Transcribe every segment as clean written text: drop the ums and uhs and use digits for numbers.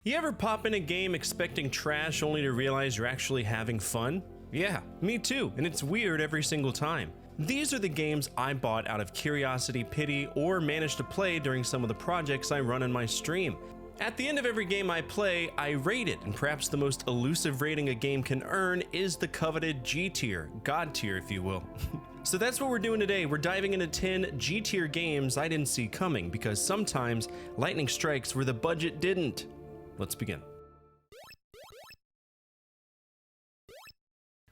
You ever pop in a game expecting trash only to realize you're actually having fun? Yeah, me too, and it's weird every single time. These are the games I bought out of curiosity, pity, or managed to play during some of the projects I run on my stream. At the end of every game I play, I rate it, and perhaps the most elusive rating a game can earn is the coveted G tier, God tier if you will. So that's what we're doing today. We're diving into 10 G tier games I didn't see coming, because sometimes lightning strikes where the budget didn't. Let's begin.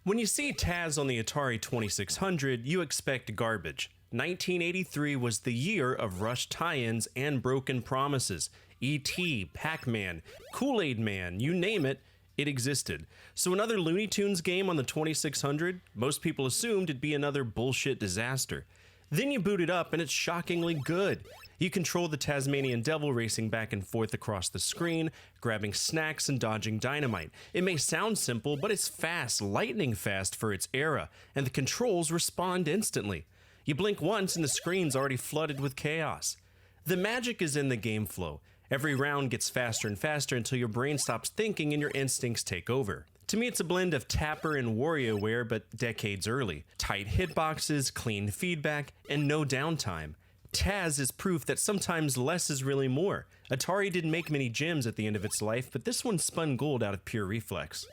When you see Taz on the Atari 2600, you expect garbage. 1983 was the year of rushed tie-ins and broken promises. E.T., Pac-Man, Kool-Aid Man, you name it, it existed. So another Looney Tunes game on the 2600? Most people assumed it'd be another bullshit disaster. Then you boot it up and it's shockingly good. You control the Tasmanian Devil racing back and forth across the screen, grabbing snacks and dodging dynamite. It may sound simple, but it's fast, lightning fast for its era, and the controls respond instantly. You blink once and the screen's already flooded with chaos. The magic is in the game flow. Every round gets faster and faster until your brain stops thinking and your instincts take over. To me, it's a blend of Tapper and WarioWare, but decades early. Tight hitboxes, clean feedback, and no downtime. Taz is proof that sometimes less is really more. Atari didn't make many gems at the end of its life, but this one spun gold out of pure reflex.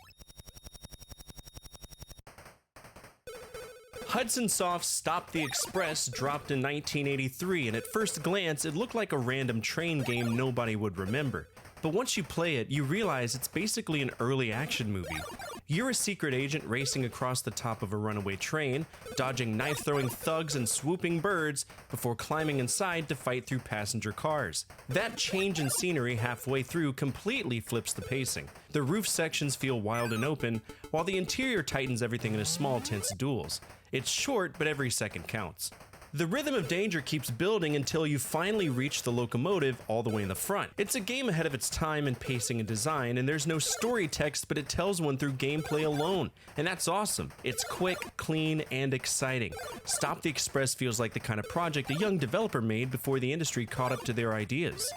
Hudson Soft's Stop the Express dropped in 1983, and at first glance, it looked like a random train game nobody would remember. But once you play it, you realize it's basically an early action movie. You're a secret agent racing across the top of a runaway train, dodging knife-throwing thugs and swooping birds before climbing inside to fight through passenger cars. That change in scenery halfway through completely flips the pacing. The roof sections feel wild and open, while the interior tightens everything into small, tense duels. It's short, but every second counts. The rhythm of danger keeps building until you finally reach the locomotive all the way in the front. It's a game ahead of its time in pacing and design, and there's no story text, but it tells one through gameplay alone. And that's awesome. It's quick, clean, and exciting. Stop the Express feels like the kind of project a young developer made before the industry caught up to their ideas.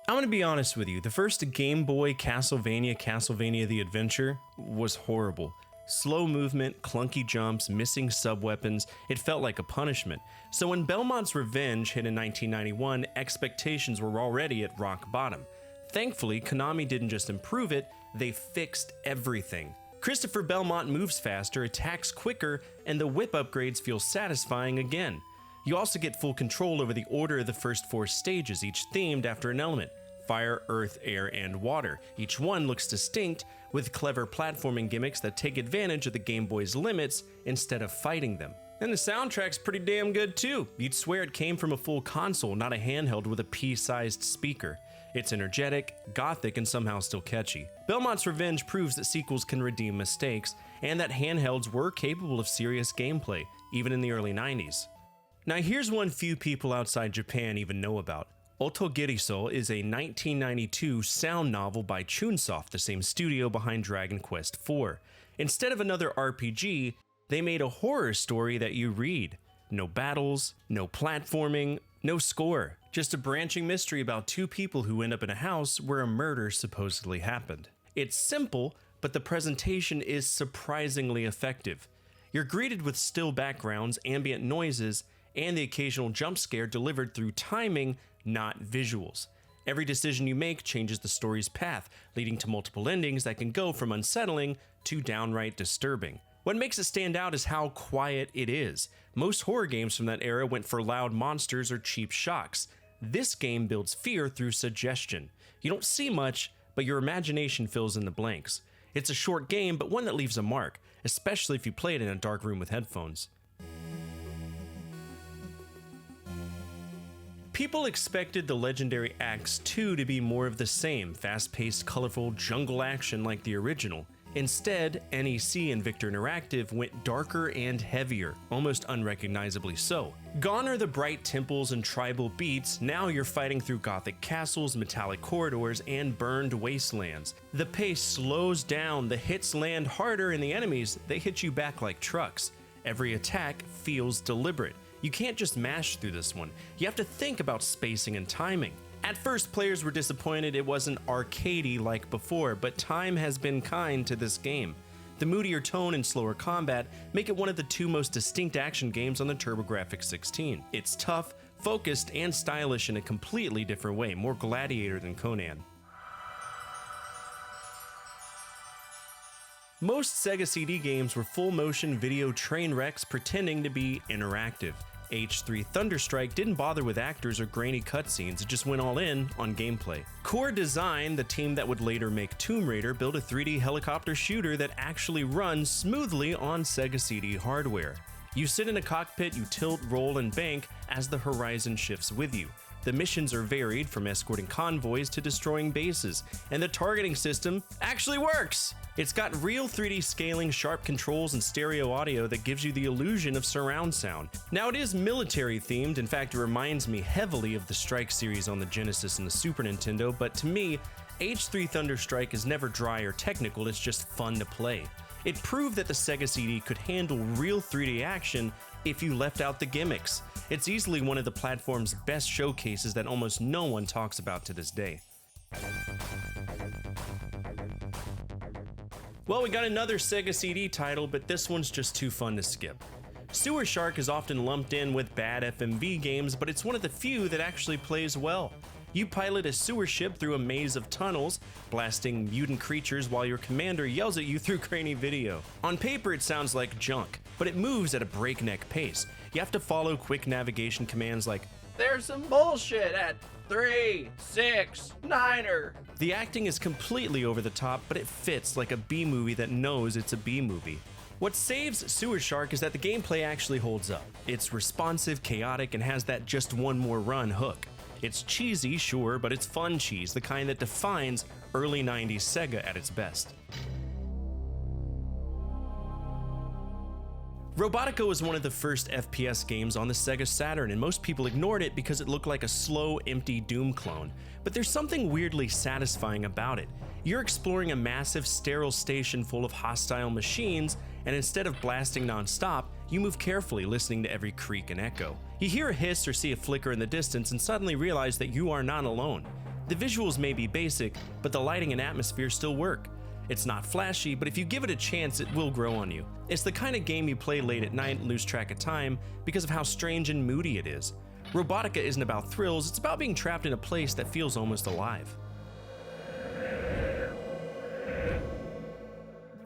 I'm gonna be honest with you, the first Game Boy Castlevania the Adventure, was horrible. Slow movement, clunky jumps, missing sub-weapons, it felt like a punishment. So when Belmont's Revenge hit in 1991, expectations were already at rock bottom. Thankfully, Konami didn't just improve it, they fixed everything. Christopher Belmont moves faster, attacks quicker, and the whip upgrades feel satisfying again. You also get full control over the order of the first 4 stages, each themed after an element: fire, earth, air, and water. Each one looks distinct, with clever platforming gimmicks that take advantage of the Game Boy's limits instead of fighting them. And the soundtrack's pretty damn good too. You'd swear it came from a full console, not a handheld with a pea-sized speaker. It's energetic, gothic, and somehow still catchy. Belmont's Revenge proves that sequels can redeem mistakes, and that handhelds were capable of serious gameplay, even in the early 90s. Now here's one few people outside Japan even know about. Otogirisou is a 1992 sound novel by Chunsoft, the same studio behind Dragon Quest IV. Instead of another RPG, they made a horror story that you read. No battles, no platforming, no score. Just a branching mystery about 2 people who end up in a house where a murder supposedly happened. It's simple, but the presentation is surprisingly effective. You're greeted with still backgrounds, ambient noises, and the occasional jump scare delivered through timing, not visuals. Every decision you make changes the story's path, leading to multiple endings that can go from unsettling to downright disturbing. What makes it stand out is how quiet it is. Most horror games from that era went for loud monsters or cheap shocks. This game builds fear through suggestion. You don't see much, but your imagination fills in the blanks. It's a short game, but one that leaves a mark, especially if you play it in a dark room with headphones. People expected the legendary Axe 2 to be more of the same, fast-paced, colorful jungle action like the original. Instead, NEC and Victor Interactive went darker and heavier, almost unrecognizably so. Gone are the bright temples and tribal beats, now you're fighting through gothic castles, metallic corridors, and burned wastelands. The pace slows down, the hits land harder, and the enemies, they hit you back like trucks. Every attack feels deliberate. You can't just mash through this one. You have to think about spacing and timing. At first, players were disappointed it wasn't arcadey like before, but time has been kind to this game. The moodier tone and slower combat make it one of the two most distinct action games on the TurboGrafx-16. It's tough, focused, and stylish in a completely different way, more Gladiator than Conan. Most Sega CD games were full-motion video train wrecks pretending to be interactive. H3 Thunderstrike didn't bother with actors or grainy cutscenes, it just went all in on gameplay. Core Design, the team that would later make Tomb Raider, built a 3D helicopter shooter that actually runs smoothly on Sega CD hardware. You sit in a cockpit, you tilt, roll, and bank as the horizon shifts with you. The missions are varied, from escorting convoys to destroying bases, and the targeting system actually works! It's got real 3D scaling, sharp controls, and stereo audio that gives you the illusion of surround sound. Now, it is military themed, in fact it reminds me heavily of the Strike series on the Genesis and the Super Nintendo, but to me, H3 Thunderstrike is never dry or technical, it's just fun to play. It proved that the Sega CD could handle real 3D action if you left out the gimmicks. It's easily one of the platform's best showcases that almost no one talks about to this day. Well, we got another Sega CD title, but this one's just too fun to skip. Sewer Shark is often lumped in with bad FMV games, but it's one of the few that actually plays well. You pilot a sewer ship through a maze of tunnels, blasting mutant creatures while your commander yells at you through grainy video. On paper, it sounds like junk, but it moves at a breakneck pace. You have to follow quick navigation commands like, "There's some bullshit at 3, 6, 9er." The acting is completely over the top, but it fits like a B-movie that knows it's a B-movie. What saves Sewer Shark is that the gameplay actually holds up. It's responsive, chaotic, and has that just one more run hook. It's cheesy, sure, but it's fun cheese, the kind that defines early 90s Sega at its best. Robotica was one of the first FPS games on the Sega Saturn, and most people ignored it because it looked like a slow, empty Doom clone. But there's something weirdly satisfying about it. You're exploring a massive, sterile station full of hostile machines, and instead of blasting non-stop, you move carefully, listening to every creak and echo. You hear a hiss or see a flicker in the distance and suddenly realize that you are not alone. The visuals may be basic, but the lighting and atmosphere still work. It's not flashy, but if you give it a chance, it will grow on you. It's the kind of game you play late at night and lose track of time because of how strange and moody it is. Robotica isn't about thrills, it's about being trapped in a place that feels almost alive.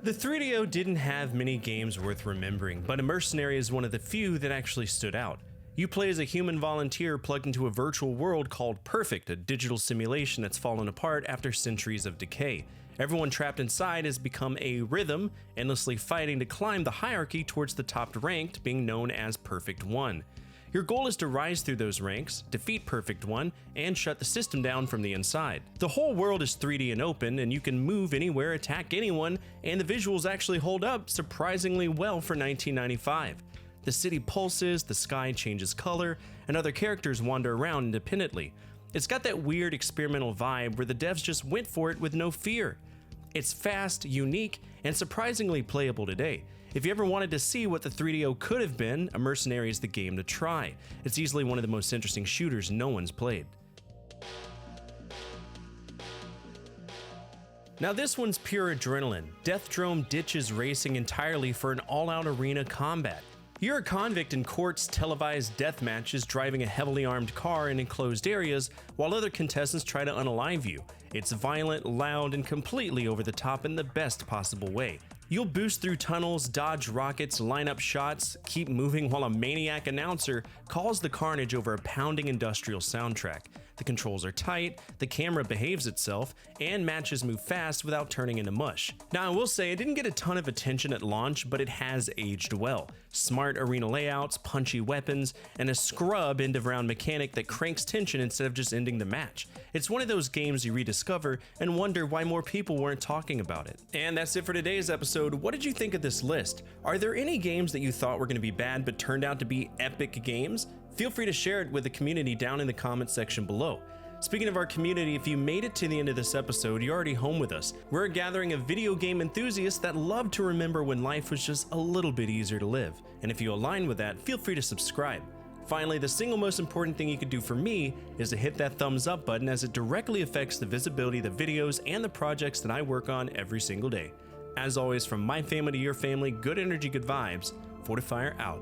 The 3DO didn't have many games worth remembering, but Mercenary is one of the few that actually stood out. You play as a human volunteer plugged into a virtual world called Perfect, a digital simulation that's fallen apart after centuries of decay. Everyone trapped inside has become a rhythm, endlessly fighting to climb the hierarchy towards the top ranked, being known as Perfect 1. Your goal is to rise through those ranks, defeat Perfect 1, and shut the system down from the inside. The whole world is 3D and open, and you can move anywhere, attack anyone, and the visuals actually hold up surprisingly well for 1995. The city pulses, the sky changes color, and other characters wander around independently. It's got that weird experimental vibe where the devs just went for it with no fear. It's fast, unique, and surprisingly playable today. If you ever wanted to see what the 3DO could have been, a Mercenary is the game to try. It's easily one of the most interesting shooters no one's played. Now this one's pure adrenaline. Death Drome ditches racing entirely for an all-out arena combat. You're a convict in courts, televised death matches, driving a heavily armed car in enclosed areas, while other contestants try to unalive you. It's violent, loud, and completely over the top in the best possible way. You'll boost through tunnels, dodge rockets, line up shots, keep moving while a maniac announcer calls the carnage over a pounding industrial soundtrack. The controls are tight, the camera behaves itself, and matches move fast without turning into mush. Now I will say it didn't get a ton of attention at launch, but it has aged well. Smart arena layouts, punchy weapons, and a scrub end-of-round mechanic that cranks tension instead of just ending the match. It's one of those games you rediscover and wonder why more people weren't talking about it. And that's it for today's episode. What did you think of this list? Are there any games that you thought were going to be bad but turned out to be epic games? Feel free to share it with the community down in the comments section below. Speaking of our community, if you made it to the end of this episode, you're already home with us. We're a gathering of video game enthusiasts that love to remember when life was just a little bit easier to live. And if you align with that, feel free to subscribe. Finally, the single most important thing you could do for me is to hit that thumbs up button, as it directly affects the visibility of the videos and the projects that I work on every single day. As always, from my family to your family, good energy, good vibes. Fortefyre out.